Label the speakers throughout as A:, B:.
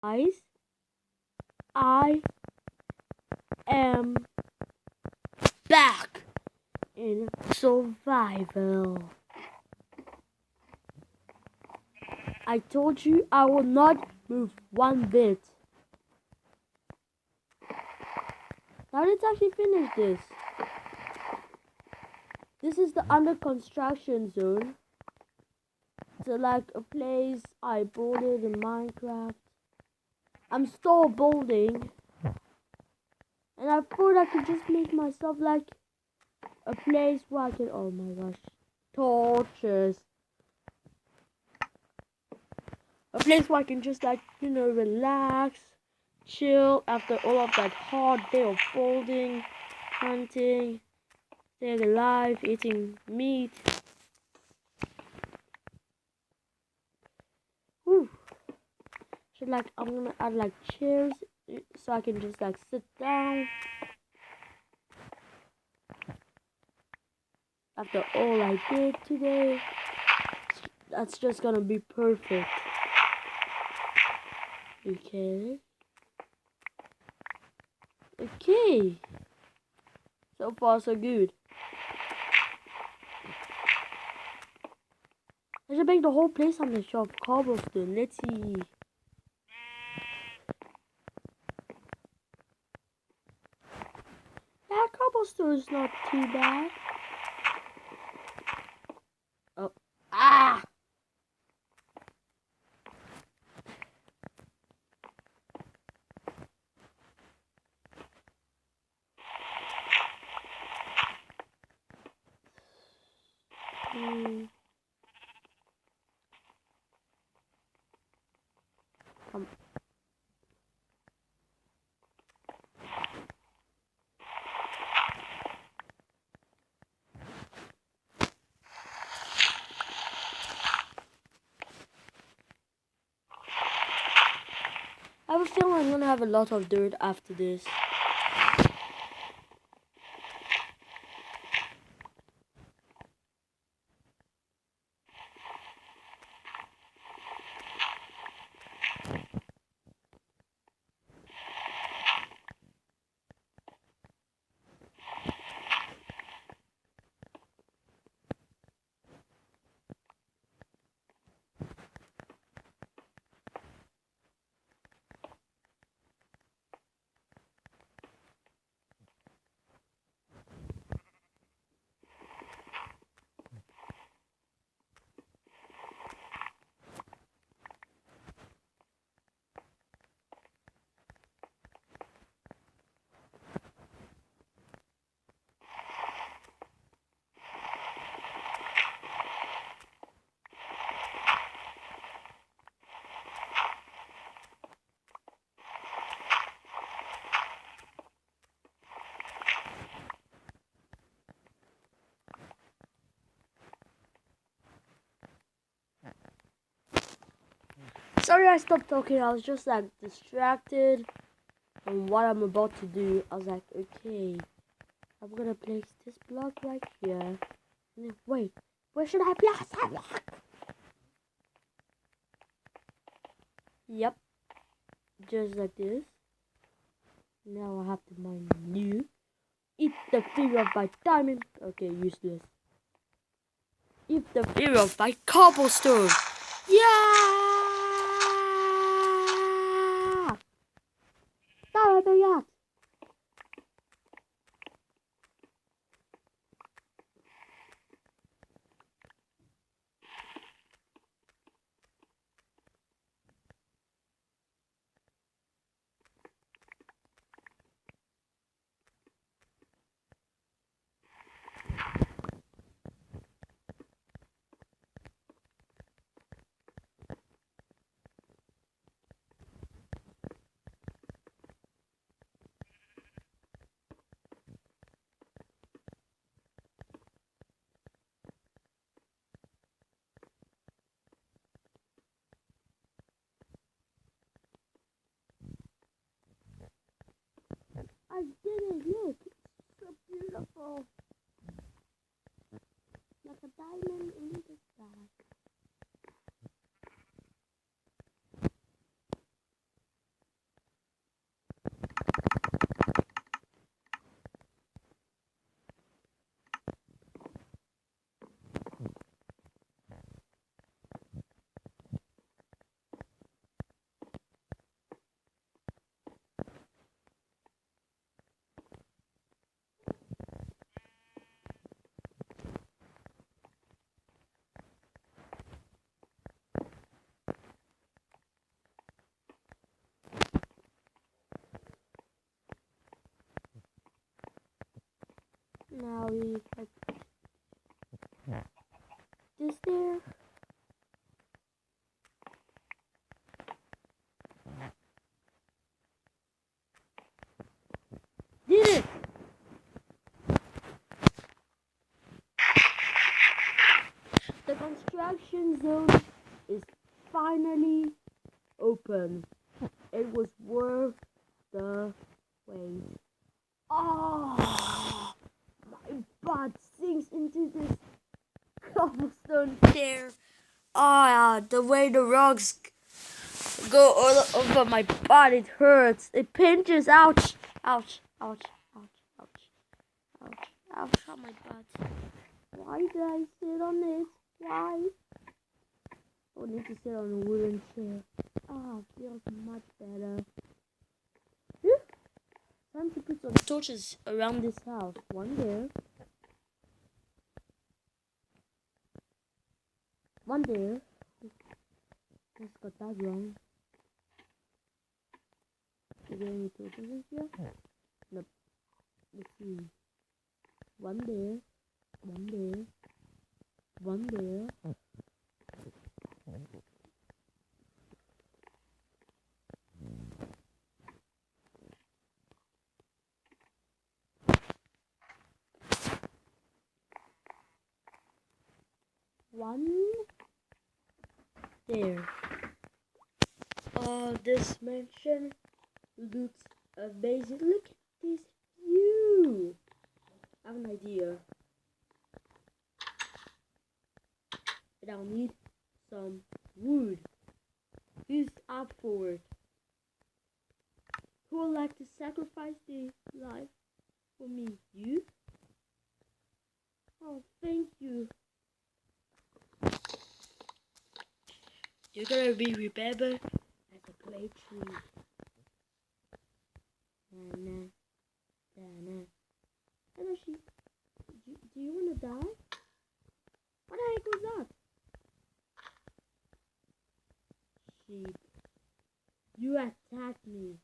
A: Guys, I am back in survival. I told you I will not move one bit. Now let's actually finish this. This is the under construction zone. It's like a place I builded in Minecraft. I'm still building. And I thought I could just make myself like a place where I can, oh my gosh, torches. A place where I can just like, relax, chill after all of that hard day of building, hunting, staying alive, eating meat. Whew. So like, I'm gonna add like chairs so I can just like sit down. After all I did today, that's just gonna be perfect. Okay. Okay. So far so good. I should make the whole place on the shop cobblestone. Let's see. Yeah, cobblestone is not too bad. Oh. Ah! Come. I have a feeling I'm gonna have a lot of dirt after this. Sorry I stopped talking, I was just like distracted from what I'm about to do. I was like, okay, I'm gonna place this block right here. And then, wait, where should I place that block? Yep, just like this. Now I have to mine new. Eat the fear of my diamond. Okay, useless. Eat the fear of my cobblestone. Yeah! Daar ben je. I did it, look. It's so beautiful. Like a diamond in the sky. construction zone is finally open. It was worth the wait. Oh, my butt sinks into this cobblestone chair. Ah, the way the rocks go all over my butt, it hurts. It pinches. Ouch, ouch, ouch, ouch, ouch, ouch, ouch on my butt. Why did I sit on this? Why? I need to sit on a wooden chair. Ah, feels much better. Time to put some torches around this house. One there. One there. Just got that wrong. Is there any torches in here? Nope. Let's see. One there. One there. One there. One there. Oh, this mansion looks amazing. Look at this view. I have an idea. But I'll need some wood. Who's up for it? Who would like to sacrifice their life for me? You? Oh, thank you. You're gonna be remembered as a great tree. Na na na. Hello, sheep. Do you wanna die? What the heck was that? Sheep. You attacked me.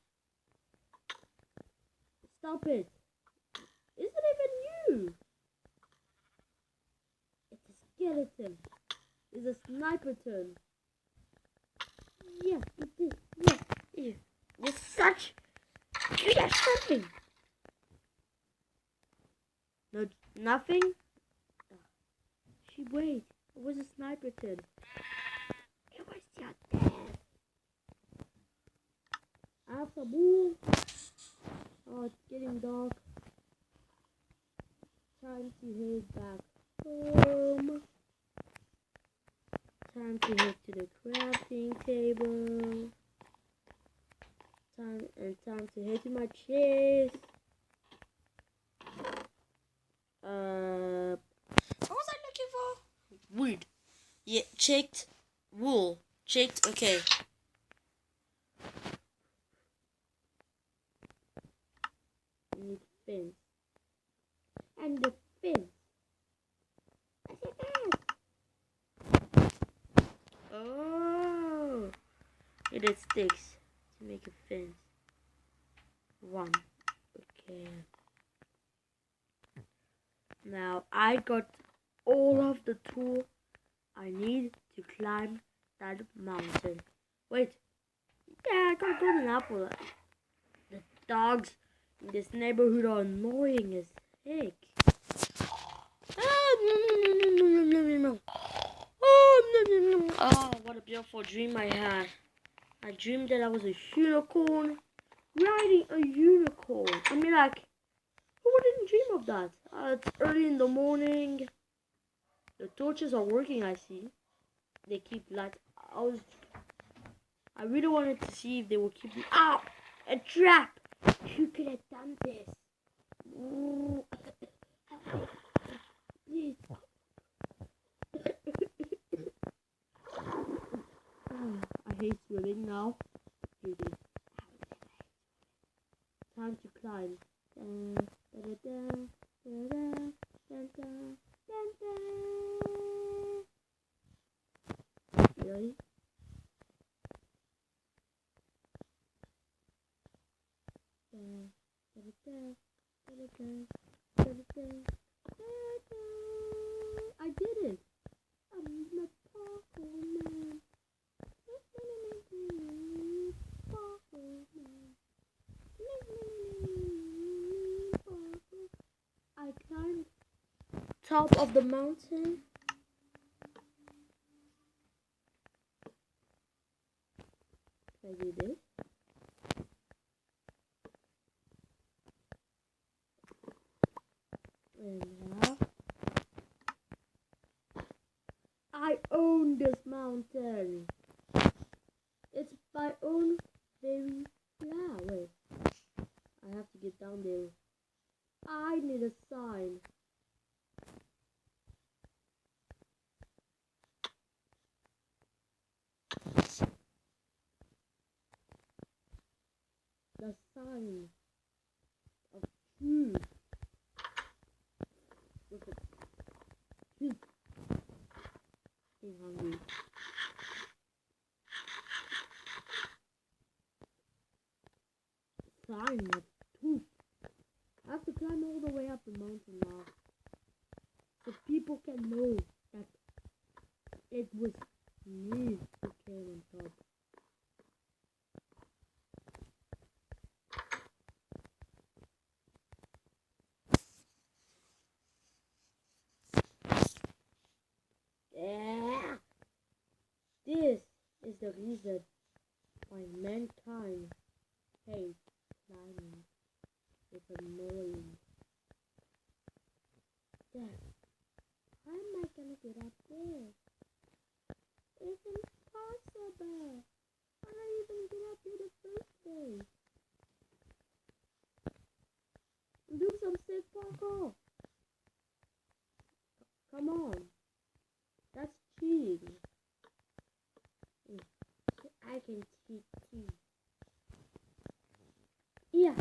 A: Stop it. Isn't even you. It's a skeleton. It's a sniper turn. Yeah, it is. Yeah, it is. It's such. You got something. No, nothing? She wait. It was a sniper turn. It was your death. I have some wool. Oh, it's getting dark. Time to head back home. Time to head to the crafting table. Time to head to my chest. What was I looking for? Wood. Yeah, checked. Wool. Checked. Okay. Need fence. And the fence. Oh, it is sticks to make a fence. One. Okay. Now I got all of the tools I need to climb that mountain. Wait. Yeah, I got a golden apple. The dogs in this neighborhood are annoying as heck. Oh, what a beautiful dream I had. I dreamed that I was a unicorn riding a unicorn. I mean, like, who wouldn't dream of that? It's early in the morning. The torches are working, I see. They keep light. I really wanted to see if they will keep. Ow! A trap! Who could have done this? Ooh. Please. I hate swimming now. Time to climb. Really? I did it. I'm the parkour man. Parkour man. I climbed top of the mountain. mountain. It's my own very flower. I have to get down there. I need a sign. The sign of truth. Look at truth. Getting hungry. Sign of truth. I have to climb all the way up the mountain now, so people can know that it was me who came on top. Yeah. This is the reason why mankind hates climbing. It's annoying. Dad, how am I gonna get up there? It's impossible. How did I even get up here the first place? Do some sick parkour. Come on. That's cheating. I can cheat too. Yeah.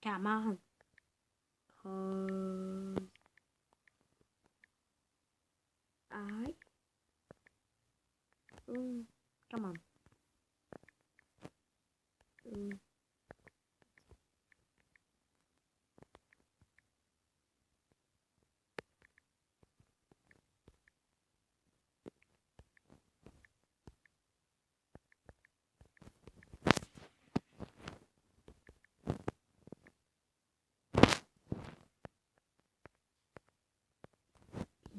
A: Come on. Cause I come on.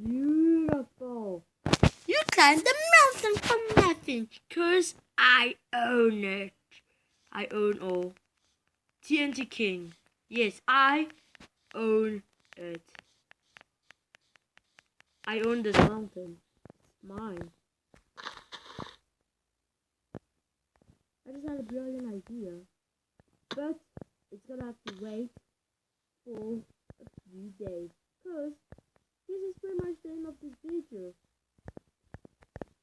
A: Beautiful. You climbed the mountain for nothing, cause I own it. I own all. TNT King. Yes, I own it. I own this mountain. It's mine. I just had a brilliant idea. But it's gonna have to wait for a few days. Cause this is pretty much the end of this video.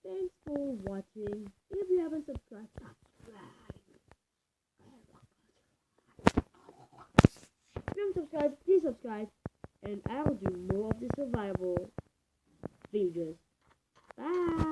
A: Thanks for watching. If you haven't subscribed, if you haven't subscribed, please subscribe. And I'll do more of the survival videos. Bye.